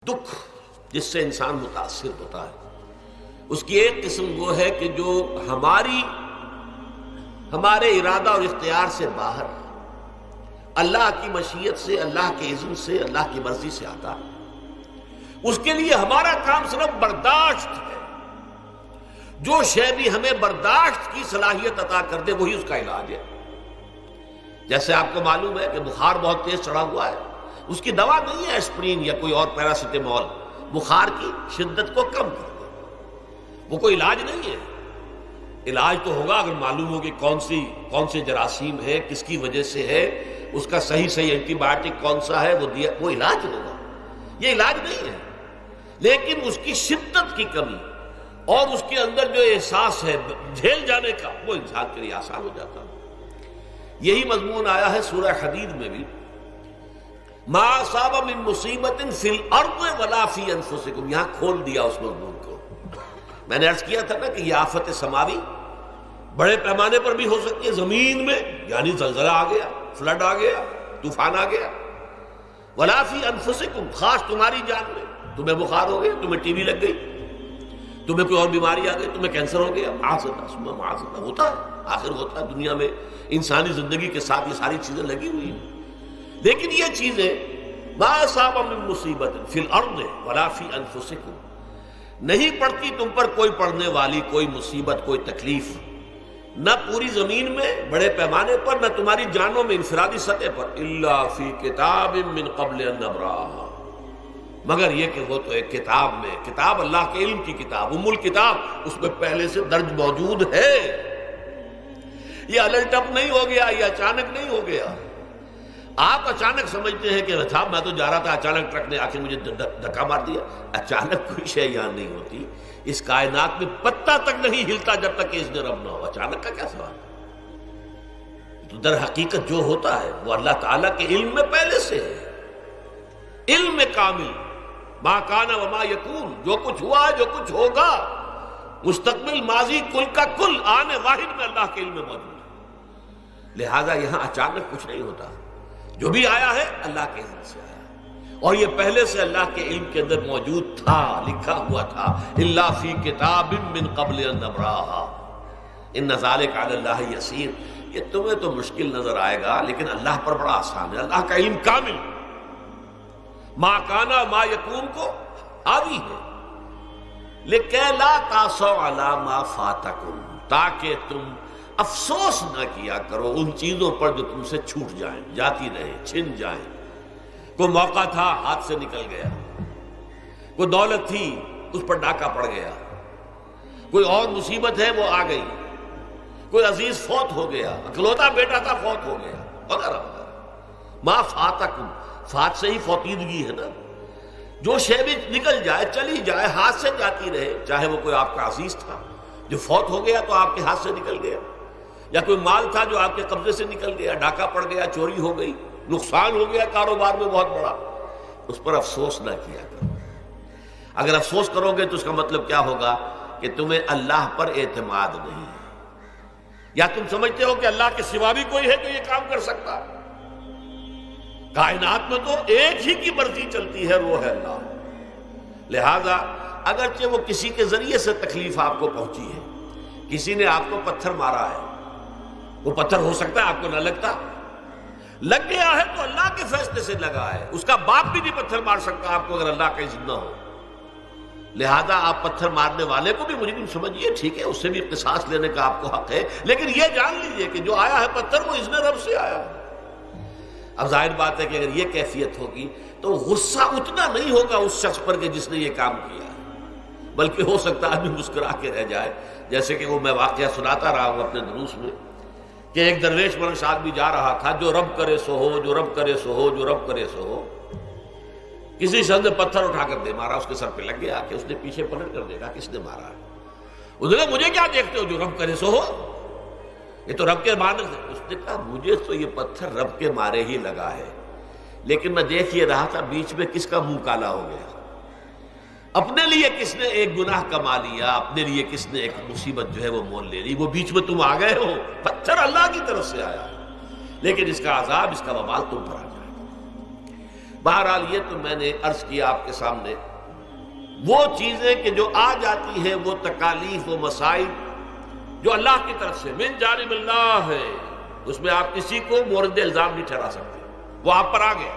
دکھ جس سے انسان متاثر ہوتا ہے اس کی ایک قسم وہ ہے کہ جو ہمارے ارادہ اور اختیار سے باہر اللہ کی مشیت سے، اللہ کے اذن سے، اللہ کی مرضی سے آتا ہے۔ اس کے لیے ہمارا کام صرف برداشت ہے۔ جو شے بھی ہمیں برداشت کی صلاحیت عطا کر دے وہی اس کا علاج ہے۔ جیسے آپ کو معلوم ہے کہ بخار بہت تیز چڑھا ہوا ہے، اس کی دوا نہیں ہے اسپرین یا کوئی اور پیراسیٹامول، بخار کی شدت کو کم کر دے، وہ کوئی علاج نہیں ہے۔ علاج تو ہوگا اگر معلوم ہو کہ کون سے جراثیم ہے، کس کی وجہ سے ہے، اس کا صحیح اینٹی بائیوٹک کون سا ہے، وہ علاج ہوگا۔ یہ علاج نہیں ہے، لیکن اس کی شدت کی کمی اور اس کے اندر جو احساس ہے جھیل جانے کا، وہ انسان کے لیے آسان ہو جاتا ہے۔ یہی مضمون آیا ہے سورہ حدید میں بھی، ما اصاب من مصیبت فی الارض ولا فی انفسکم، یہاں کھول دیا اس مضمون کو۔ میں نے عرض کیا تھا نا کہ یہ آفت سماوی بڑے پیمانے پر بھی ہو سکتی ہے، زمین میں یعنی زلزلہ آ گیا، فلڈ آ گیا، طوفان آ گیا، ولا فی انفسکم، خاص تمہاری جان میں، تمہیں بخار ہو گیا، تمہیں ٹی وی لگ گئی، تمہیں کوئی اور بیماری آ گئی، تمہیں کینسر ہو گیا، معاذ اللہ ہوتا ہے، آخر ہوتا ہے دنیا میں، انسانی زندگی کے ساتھ یہ ساری چیزیں لگی ہوئی ہیں۔ لیکن یہ چیزیں ما اصاب من مصیبت فی الارض ولا فی انفسکم، نہیں پڑتی تم پر کوئی پڑنے والی کوئی مصیبت، کوئی تکلیف، نہ پوری زمین میں بڑے پیمانے پر، نہ تمہاری جانوں میں انفرادی سطح پر، الا فی کتاب من قبل ان نبرأھا، مگر یہ کہ وہ تو ایک کتاب میں، کتاب اللہ کے علم کی کتاب، الکتاب، اس میں پہلے سے درج موجود ہے۔ یہ الٹ اپ نہیں ہو گیا، یہ اچانک نہیں ہو گیا۔ آپ اچانک سمجھتے ہیں کہ صاحب میں تو جا رہا تھا، اچانک ٹرک نے آ کے مجھے دھکا مار دیا۔ اچانک کوئی شے یہاں نہیں ہوتی، اس کائنات میں پتہ تک نہیں ہلتا جب تک کہ اذن رب نہ ہو۔ اچانک کا کیا سوال ہے؟ تو در حقیقت جو ہوتا ہے وہ اللہ تعالیٰ کے علم میں پہلے سے ہے، علم میں کامل، ما کان وما یکون، جو کچھ ہوا ہے، جو کچھ ہوگا، مستقبل، ماضی، کل کا کل، آنے واحد میں اللہ کے علم میں موجود ہے۔ لہذا یہاں اچانک کچھ نہیں ہوتا، جو بھی آیا ہے اللہ کے علم سے آیا، اور یہ پہلے سے اللہ کے علم کے اندر موجود تھا، لکھا ہوا تھا، الا فی کتاب من قبل ان نبرأھا ان ذلک علی اللہ یسیر۔ یہ تمہیں تو مشکل نظر آئے گا لیکن اللہ پر بڑا آسان ہے، اللہ کا علم کامل، ما کانا ما یکون کو حاوی ہے، لکہ لا تاسوا علی ما فاتکم، تاکہ تم افسوس نہ کیا کرو ان چیزوں پر جو تم سے چھوٹ جائیں، جاتی رہیں، چھن جائیں۔ کوئی موقع تھا ہاتھ سے نکل گیا، کوئی دولت تھی اس پر ڈاکہ پڑ گیا، کوئی اور مصیبت ہے وہ آ گئی، کوئی عزیز فوت ہو گیا، اکلوتا بیٹا تھا فوت ہو گیا، وغیرہ وغیرہ۔ ما فاتکم، فات سے ہی فوتیدگی ہے نا، جو شے بھی نکل جائے، چلی جائے، ہاتھ سے جاتی رہے، چاہے وہ کوئی آپ کا عزیز تھا جو فوت ہو گیا تو آپ کے ہاتھ سے نکل گیا، یا کوئی مال تھا جو آپ کے قبضے سے نکل گیا، ڈاکہ پڑ گیا، چوری ہو گئی، نقصان ہو گیا کاروبار میں بہت بڑا، اس پر افسوس نہ کیا کرو۔ اگر افسوس کرو گے تو اس کا مطلب کیا ہوگا کہ تمہیں اللہ پر اعتماد نہیں ہے، یا تم سمجھتے ہو کہ اللہ کے سوا بھی کوئی ہے جو یہ کام کر سکتا ہے۔ کائنات میں تو ایک ہی کی مرضی چلتی ہے، وہ ہے اللہ۔ لہذا اگرچہ وہ کسی کے ذریعے سے تکلیف آپ کو پہنچی ہے، کسی نے آپ کو پتھر مارا ہے، وہ پتھر ہو سکتا ہے آپ کو نہ لگتا، لگ گیا ہے تو اللہ کے فیصلے سے لگا ہے، اس کا باپ بھی نہیں پتھر مار سکتا آپ کو اگر اللہ کا اذن نہ ہو۔ لہذا آپ پتھر مارنے والے کو بھی مجرم سمجھیے، ٹھیک ہے، اس سے بھی قصاص لینے کا آپ کو حق ہے، لیکن یہ جان لیجئے کہ جو آیا ہے پتھر وہ اذن رب سے آیا ہے۔ اب ظاہر بات ہے کہ اگر یہ کیفیت ہوگی تو غصہ اتنا نہیں ہوگا اس شخص پر کہ جس نے یہ کام کیا ہے، بلکہ ہو سکتا ہے آدمی مسکرا کے رہ جائے، جیسے کہ وہ میں واقعہ سناتا رہا ہوں اپنے دروس میں کہ ایک درویش منش آدمی جا رہا تھا، جو رب کرے سو ہو، جو رب کرے سو ہو، جو رب کرے سو ہو، کسی شخص نے پتھر اٹھا کر دے مارا، اس کے سر پہ لگ گیا کہ اس نے پیچھے پلٹ کر دیکھا کس نے مارا ہے، اس نے کہا مجھے کیا دیکھتے ہو، جو رب کرے سو ہو، یہ تو رب کے مارنے سے۔ اس نے کہا مجھے تو یہ پتھر رب کے مارے ہی لگا ہے، لیکن میں دیکھ یہ رہا تھا بیچ میں کس کا منہ کالا ہو گیا، اپنے لیے کس نے ایک گناہ کما لیا، اپنے لیے کس نے ایک مصیبت جو ہے وہ مول لے لی، وہ بیچ میں تم آ گئے ہو، پتھر اللہ کی طرف سے آیا، لیکن اس کا عذاب، اس کا وبال تم پر آ جائے گا۔ بہرحال یہ تو میں نے عرض کیا آپ کے سامنے، وہ چیزیں کہ جو آ جاتی ہے، وہ تکالیف و مصائب جو اللہ کی طرف سے من جانب اللہ ہے، اس میں آپ کسی کو مورد الزام نہیں ٹھہرا سکتے، وہ آپ پر آ گیا۔